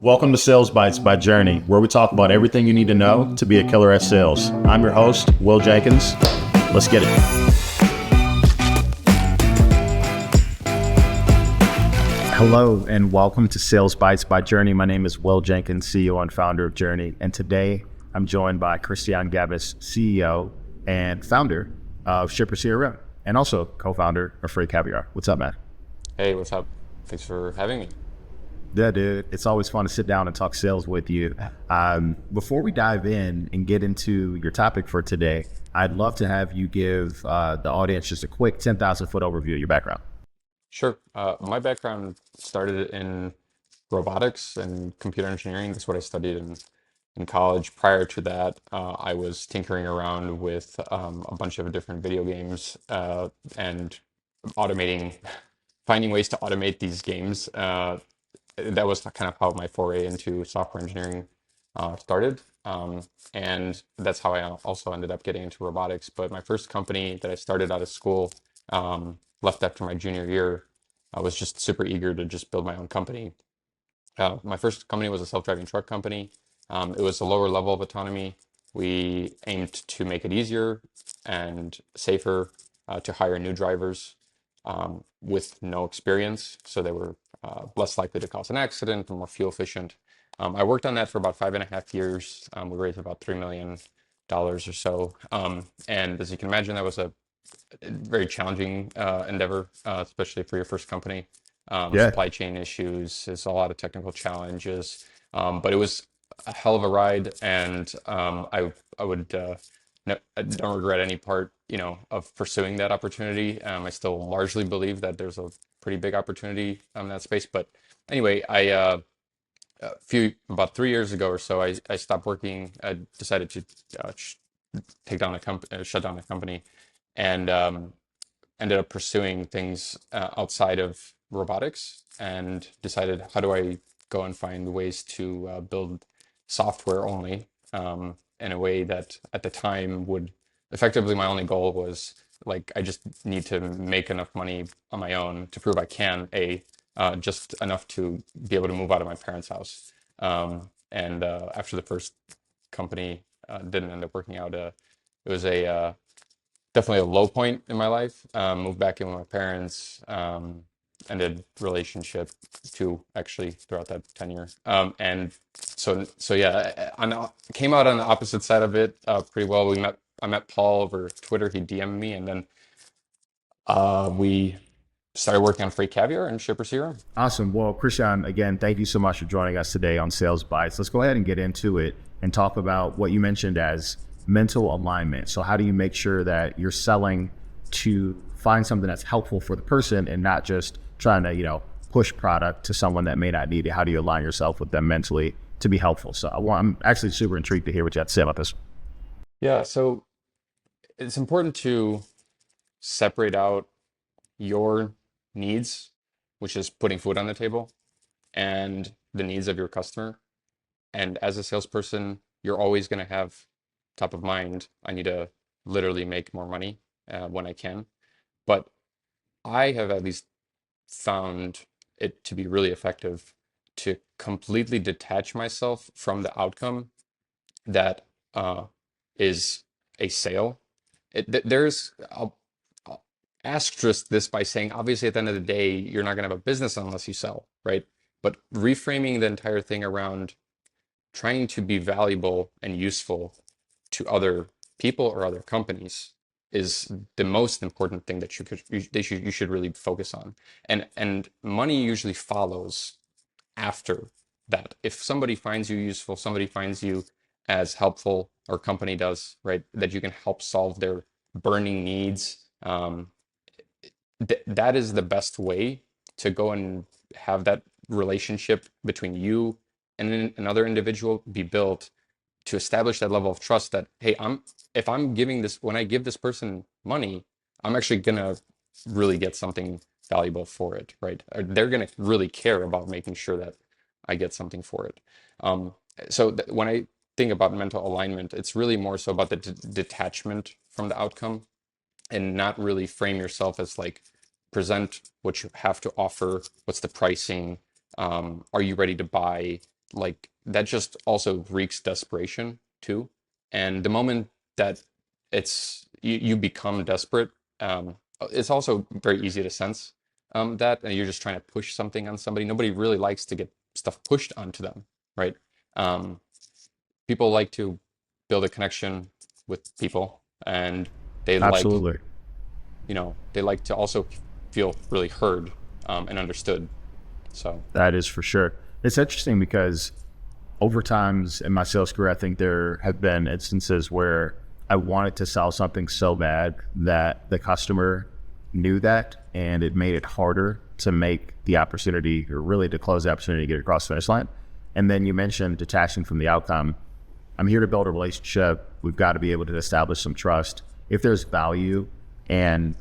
Welcome to Sales Bites by Journey, where we talk about everything you need to know to be a killer at sales. I'm your host, Will Jenkins. Let's get it. Hello, and welcome to Sales Bites by Journey. My name is Will Jenkins, CEO and founder of Journey. And today I'm joined by Krystian Gebis, CEO and founder of Shipper CRM, and also co-founder of Free Caviar. What's up, man? Hey, what's up? Thanks for having me. Yeah, dude. It's always fun to sit down and talk sales with you. Before we dive in and get into your topic for today, I'd love to have you give the audience just a quick 10,000 foot overview of your background. Sure. My background started in robotics and computer engineering. That's what I studied in college. Prior to that, I was tinkering around with a bunch of different video games and automating, finding ways to automate these games. That was kind of how my foray into software engineering started. And that's how I also ended up getting into robotics. But my first company that I started out of school, left after my junior year, I was just super eager to just build my own company. My first company was a self-driving truck company. It was a lower level of autonomy. We aimed to make it easier and safer to hire new drivers with no experience, so they were less likely to cause an accident and more fuel efficient. I worked on that for about 5.5 years. We raised about $3 million or so. And as you can imagine, that was a very challenging endeavor, especially for your first company. Yeah. Supply chain issues, there's a lot of technical challenges, but it was a hell of a ride, and I don't regret any part, of pursuing that opportunity. I still largely believe that there's a pretty big opportunity in that space. But anyway, about 3 years ago or so, I stopped working. I decided to shut down a company, and ended up pursuing things outside of robotics, and decided, how do I go and find ways to build software only in a way that at the time would effectively, my only goal was, like, I just need to make enough money on my own to prove I can, just enough to be able to move out of my parents' house. And after the first company didn't end up working out, it was definitely a low point in my life. Moved back in with my parents, ended relationship too, actually, throughout that tenure. And so yeah, came out on the opposite side of it pretty well. I met Paul over Twitter. He DM'd me, and then we started working on Free Caviar and Shipper CRM. Awesome. Well, Krystian, again, thank you so much for joining us today on Sales Bites. Let's go ahead and get into it and talk about what you mentioned as mental alignment. So how do you make sure that you're selling to find something that's helpful for the person and not just trying to, push product to someone that may not need it? How do you align yourself with them mentally to be helpful? So I'm actually super intrigued to hear what you have to say about this. Yeah, so it's important to separate out your needs, which is putting food on the table, and the needs of your customer. And as a salesperson, you're always going to have top of mind, I need to literally make more money when I can. But I have at least found it to be really effective to completely detach myself from the outcome that is a sale. I'll asterisk this by saying, obviously, at the end of the day, you're not going to have a business unless you sell, right? But reframing the entire thing around trying to be valuable and useful to other people or other companies is the most important thing that you should really focus on. And money usually follows after that. If somebody finds you useful, somebody finds you as helpful, or company does, right, that you can help solve their burning needs, that is the best way to go and have that relationship between you and another individual be built, to establish that level of trust that, hey, if I'm giving this, when I give this person money, I'm actually gonna really get something valuable for it, right? Or they're gonna really care about making sure that I get something for it. When I think about mental alignment, it's really more so about the detachment from the outcome, and not really frame yourself as, like, present what you have to offer, what's the pricing, are you ready to buy, like that just also reeks desperation too. And the moment that you become desperate, it's also very easy to sense that, and you're just trying to push something on somebody. Nobody really likes to get stuff pushed onto them, right? Um, People like to build a connection with people, and they like, Absolutely. they like to also feel really heard and understood. So That is for sure. It's interesting because over times in my sales career, I think there have been instances where I wanted to sell something so bad that the customer knew that, and it made it harder to make the opportunity, or really to close the opportunity to get across the finish line. And then you mentioned detaching from the outcome. I'm here to build a relationship. We've got to be able to establish some trust. If there's value and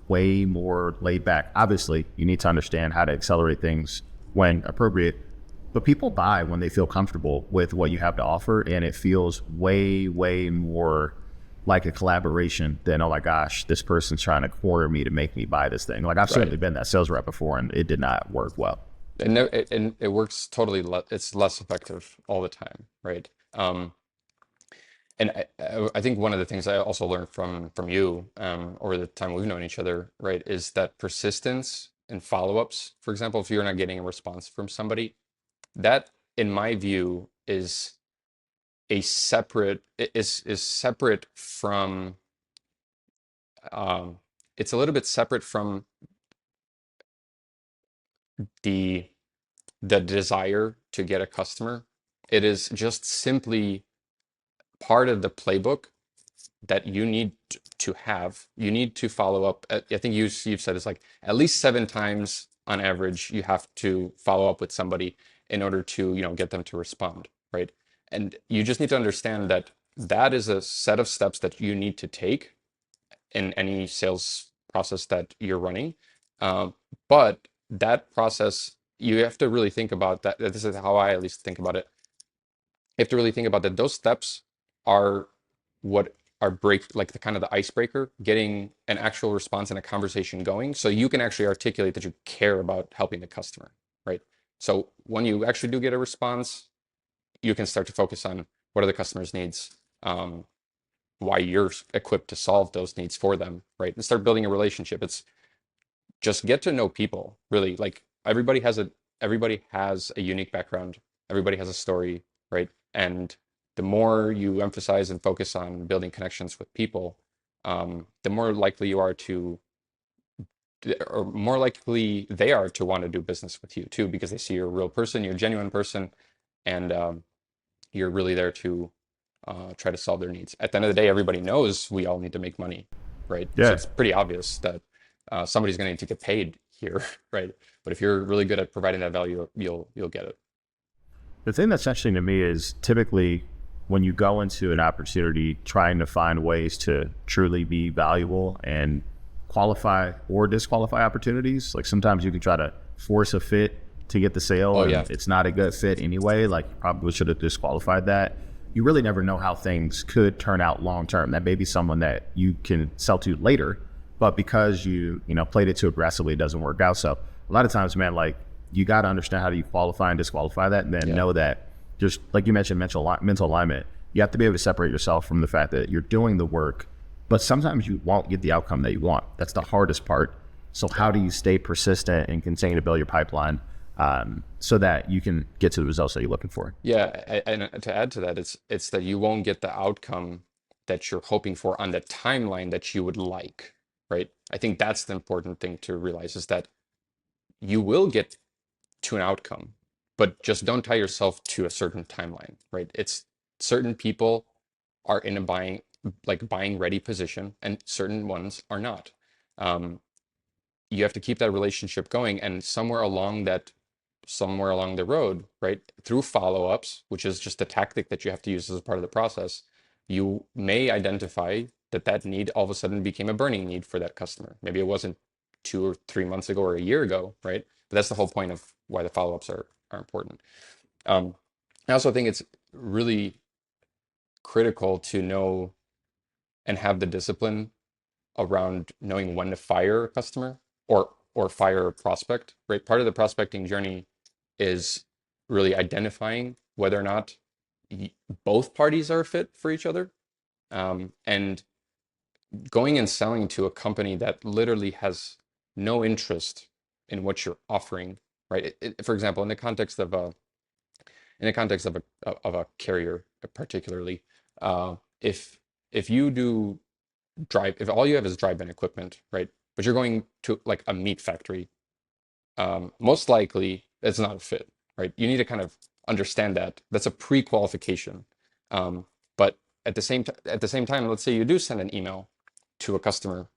way more laid back, obviously you need to understand how to accelerate things when appropriate, but people buy when they feel comfortable with what you have to offer, and it feels way, way more like a collaboration than, oh my gosh, this person's trying to corner me to make me buy this thing. Like I've right. certainly been that sales rep before, and it did not work well. And it works totally. It's less effective all the time, right? And I think one of the things I also learned from you over the time we've known each other, right, is that persistence and follow-ups. For example, if you're not getting a response from somebody, that, in my view, is separate from. Um, it's a little bit separate from the the desire to get a customer. It is just simply part of the playbook that you need to have. You need to follow up. I think you've said it's like at least 7 times on average you have to follow up with somebody in order to get them to respond, right? And you just need to understand that that is a set of steps that you need to take in any sales process that you're running. Um, but that process, you have to really think about that. This is how I at least think about it. You have to really think about that those steps are what are break like the kind of the icebreaker, getting an actual response and a conversation going so you can actually articulate that you care about helping the customer, right? So when you actually do get a response, you can start to focus on what are the customer's needs, why you're equipped to solve those needs for them, right? And start building a relationship. It's just get to know people, really. Like everybody has a unique background. Everybody has a story, right? And the more you emphasize and focus on building connections with people, the more likely you are to, or more likely they are to want to do business with you too, because they see you're a real person, you're a genuine person, and you're really there to try to solve their needs. At the end of the day, everybody knows we all need to make money, right? So Yeah. it's pretty obvious that somebody's going to need to get paid here, right? But if you're really good at providing that value, you'll get it. The thing that's interesting to me is typically when you go into an opportunity trying to find ways to truly be valuable and qualify or disqualify opportunities, like sometimes you can try to force a fit to get the sale Oh yeah, and it's not a good fit anyway. Like you probably should have disqualified that. You really never know how things could turn out long term. That may be someone that you can sell to later, but because you played it too aggressively, it doesn't work out. So a lot of times, man, like you got to understand how do you qualify and disqualify that, and then yeah, know that just like you mentioned, mental alignment. You have to be able to separate yourself from the fact that you're doing the work, but sometimes you won't get the outcome that you want. That's the hardest part. So how do you stay persistent and continue to build your pipeline so that you can get to the results that you're looking for? yeah. And to add to that, it's that you won't get the outcome that you're hoping for on the timeline that you would like, right? I think that's the important thing to realize is that you will get to an outcome, but just don't tie yourself to a certain timeline, right? It's certain people are in a buying ready position, and certain ones are not. Um, you have to keep that relationship going, and somewhere along the road, right, through follow-ups, which is just a tactic that you have to use as a part of the process, you may identify that that need all of a sudden became a burning need for that customer. Maybe it wasn't 2 or 3 months ago or a year ago, right? But that's the whole point of why the follow-ups are important. Um, I also think it's really critical to know and have the discipline around knowing when to fire a customer or fire a prospect, right? Part of the prospecting journey is really identifying whether or not both parties are a fit for each other. And going and selling to a company that literally has no interest in what you're offering, right? For example, in the context of a carrier, particularly, if you do drive, if all you have is drive-in equipment, right? But you're going to like a meat factory, most likely it's not a fit, right? You need to kind of understand that. That's a pre-qualification. But at the same time, let's say you do send an email to a customer,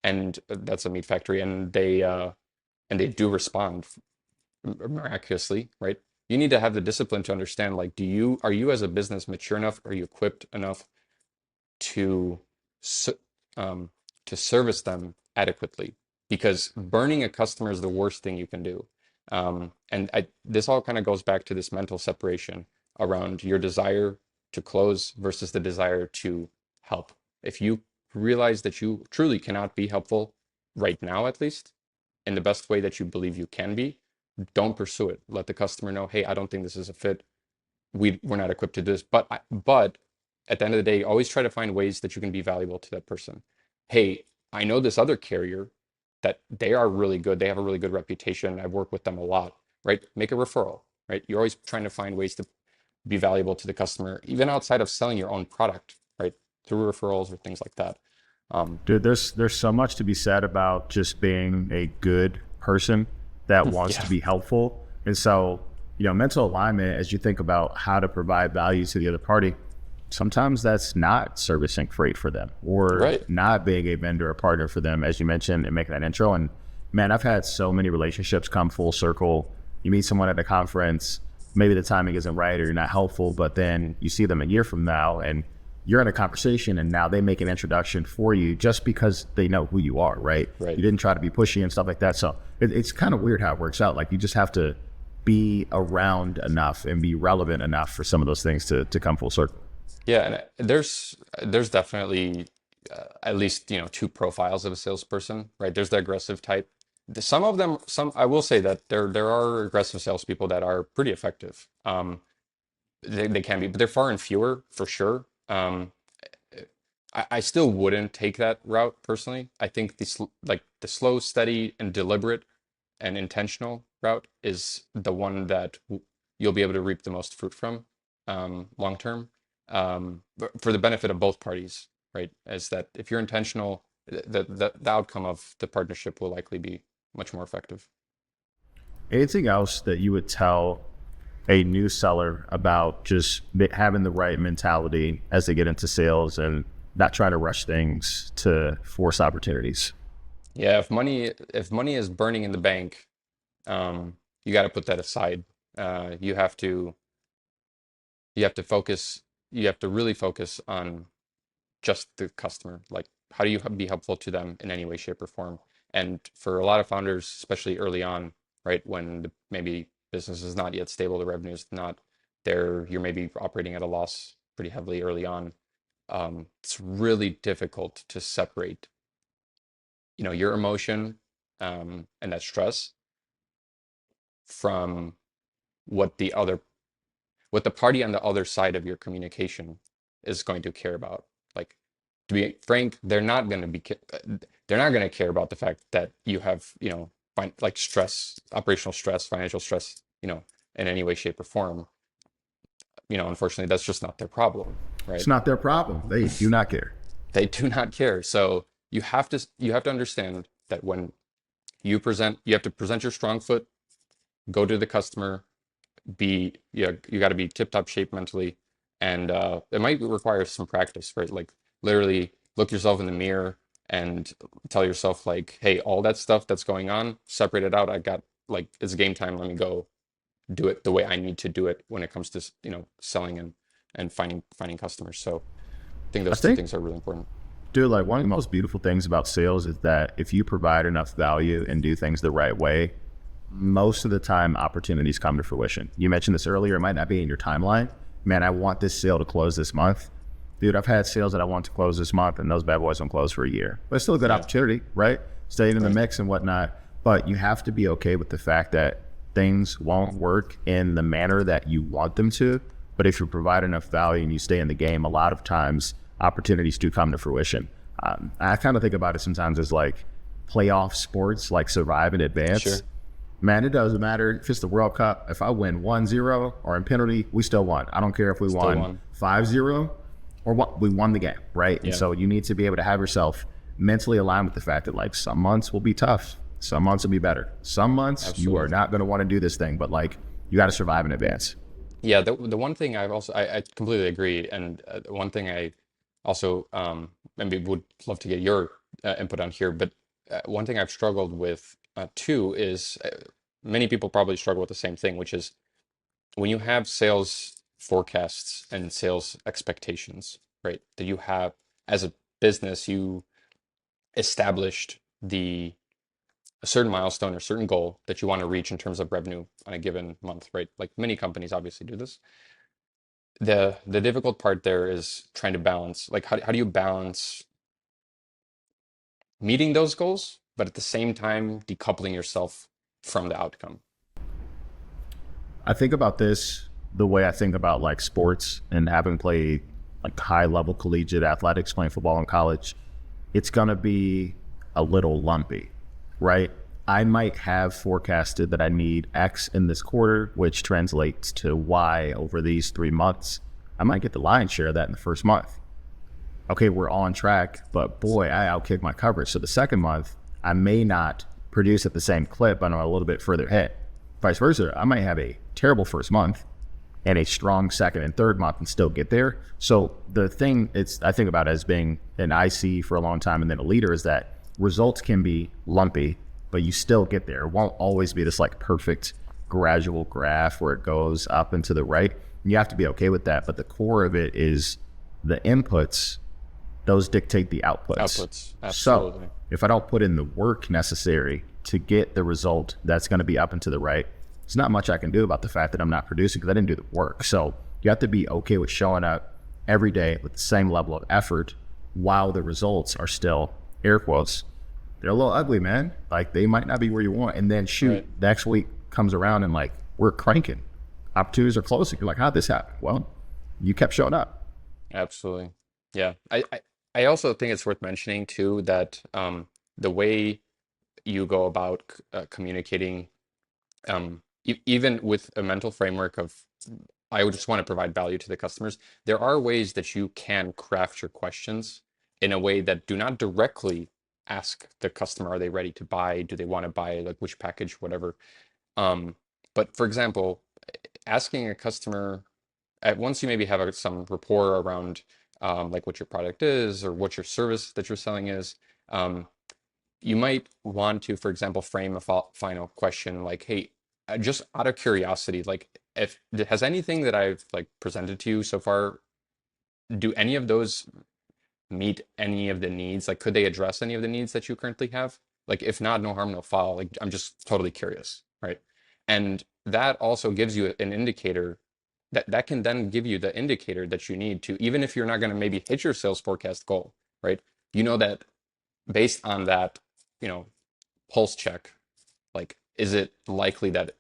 and that's a meat factory, and they do respond miraculously, right? You need to have the discipline to understand, like, are you as a business mature enough? Are you equipped enough to um, to service them adequately? Because burning a customer is the worst thing you can do. This all kind of goes back to this mental separation around your desire to close versus the desire to help. If you realize that you truly cannot be helpful right now, at least in the best way that you believe you can be, don't pursue it. Let the customer know, hey, I don't think this is a fit. We're not equipped to do this. But at the end of the day, always try to find ways that you can be valuable to that person. Hey, I know this other carrier that they are really good. They have a really good reputation. I've worked with them a lot, right? Make a referral, right? You're always trying to find ways to be valuable to the customer, even outside of selling your own product, right? Through referrals or things like that. Dude, there's so much to be said about just being a good person that wants Yeah. to be helpful. And so, mental alignment, as you think about how to provide value to the other party, sometimes that's not servicing freight for them or Right. not being a vendor or partner for them, as you mentioned, and making that intro. And man, I've had so many relationships come full circle. You meet someone at a conference, maybe the timing isn't right or you're not helpful, but then you see them a year from now and you're in a conversation and now they make an introduction for you just because they know who you are, right? Right. You didn't try to be pushy and stuff like that. So it's kind of weird how it works out. Like you just have to be around enough and be relevant enough for some of those things to come full circle. Yeah, and there's definitely at least two profiles of a salesperson, right? There's the aggressive type. Some of them, some I will say that there are aggressive salespeople that are pretty effective. They can be, but they're far and fewer for sure. I still wouldn't take that route personally. I think the slow, steady, and deliberate and intentional route is the one that you'll be able to reap the most fruit from long term, but for the benefit of both parties, right? Is that if you're intentional, the outcome of the partnership will likely be much more effective. Anything else that you would tell a new seller about just having the right mentality as they get into sales and not trying to rush things to force opportunities? Yeah, if money is burning in the bank, you got to put that aside. You have to focus. You have to really focus on just the customer. Like, how do you be helpful to them in any way, shape, or form? And for a lot of founders, especially early on, right, when maybe business is not yet stable, the revenue is not there, you're maybe operating at a loss pretty heavily early on. It's really difficult to separate, your emotion, and that stress from what what the party on the other side of your communication is going to care about. Like, to be frank, they're not going to care about the fact that you have, like stress, operational stress, financial stress, in any way, shape, or form. Unfortunately, that's just not their problem, It's right? not their problem. They do not care. They do not care. So you have to understand that when you have to present your strong foot, go to the customer, you got to be tip top shape mentally, and it might require some practice, right? Like, literally look yourself in the mirror and tell yourself, like, hey, all that stuff that's going on, separate it out. I got, like, it's game time. Let me go do it the way I need to do it when it comes to selling and finding customers. So I think I those two think, things are really important. dude, like one of the most beautiful things about sales is that if you provide enough value and do things the right way, most of the time opportunities come to fruition. You mentioned this earlier, it might not be in your timeline. Man, I want this sale to close this month. Dude, I've had sales that I want to close this month and those bad boys don't close for a year. But it's still a good Yeah. opportunity, right? Staying in the Right. mix and whatnot. But you have to be okay with the fact that things won't work in the manner that you want them to. But if you provide enough value and you stay in the game, a lot of times opportunities do come to fruition. I kind of think about it sometimes as like playoff sports, like survive and advance. Sure. Man, it doesn't matter if it's the World Cup. If I win 1-0 or in penalty, we still won. I don't care if we won 5-0 or what, we won the game, right? Yeah. And so you need to be able to have yourself mentally aligned with the fact that like some months will be tough. Some months will be better. Some months you are not going to want to do this thing, but like you got to survive in advance. Yeah, the one thing I completely agree, and one thing I also maybe would love to get your input on here, but one thing I've struggled with too is many people probably struggle with the same thing, which is when you have sales forecasts and sales expectations, right? That you have as a business, you established a certain milestone or certain goal that you want to reach in terms of revenue on a given month, right? Like many companies obviously do this. The difficult part there is trying to balance, like how do you balance meeting those goals, but at the same time decoupling yourself from the outcome? I think about this the way I think about like sports and having played like high level collegiate athletics, playing football in college. It's going to be a little lumpy, right? I might have forecasted that I need X in this quarter, which translates to Y over these 3 months. I might get the lion's share of that in the first month. Okay, we're on track, but boy, I outkicked my coverage. So the second month, I may not produce at the same clip, but I'm a little bit further ahead. Vice versa, I might have a terrible first month and a strong second and third month and still get there. So the thing I think about as being an IC for a long time and then a leader is that results can be lumpy, but you still get there. It won't always be this like perfect gradual graph where it goes up and to the right. You have to be okay with that. But the core of it is the inputs, those dictate the outputs. Absolutely. So if I don't put in the work necessary to get the result that's going to be up and to the right, there's not much I can do about the fact that I'm not producing because I didn't do the work. So you have to be okay with showing up every day with the same level of effort while the results are still, air quotes, they're a little ugly, man. Like they might not be where you want. And then shoot, next week comes around and like we're cranking. Opportunities are closing. You're like, how'd this happen? Well, you kept showing up. Absolutely. Yeah. I also think it's worth mentioning too that the way you go about communicating, even with a mental framework of, I would just want to provide value to the customers, there are ways that you can craft your questions in a way that do not directly ask the customer, are they ready to buy? Do they want to buy, like which package, whatever. But for example, asking a customer, once you maybe have some rapport around like what your product is or what your service that you're selling is, you might want to, for example, frame a final question like, hey, just out of curiosity, like if has anything that I've like presented to you so far, do any of those meet any of the needs? Like, could they address any of the needs that you currently have? Like, if not, no harm, no foul. Like, I'm just totally curious, right? And that also gives you an indicator that can then give you the indicator that you need to, even if you're not going to maybe hit your sales forecast goal, right? You know that based on that, pulse check, like, is it likely that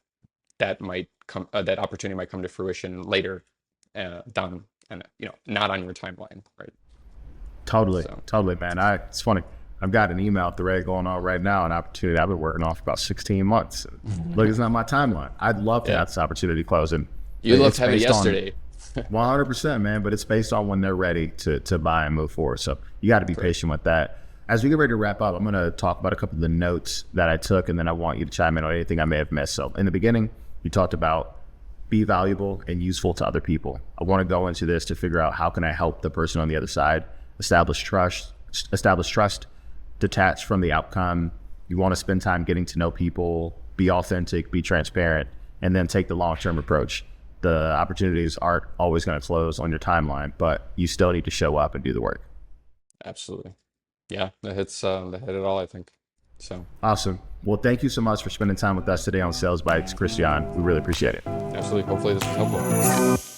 might come, that opportunity might come to fruition later down and, not on your timeline, right? Totally, man. It's funny. I've got an email thread going on right now, an opportunity I've been working on for about 16 months. Look, it's not my timeline. I'd love to have this opportunity closing. You love to have it yesterday. 100%, man. But it's based on when they're ready to buy and move forward. So you got to be patient with that. As we get ready to wrap up, I'm going to talk about a couple of the notes that I took, and then I want you to chime in on anything I may have missed. So in the beginning, you talked about be valuable and useful to other people. I want to go into this to figure out how can I help the person on the other side establish trust, detach from the outcome. You want to spend time getting to know people, be authentic, be transparent, and then take the long-term approach. The opportunities aren't always going to close on your timeline, but you still need to show up and do the work. Absolutely. Yeah, that hit it all, I think. So awesome. Well, thank you so much for spending time with us today on Sales Bites, Krystian. We really appreciate it. Absolutely. Hopefully this was helpful.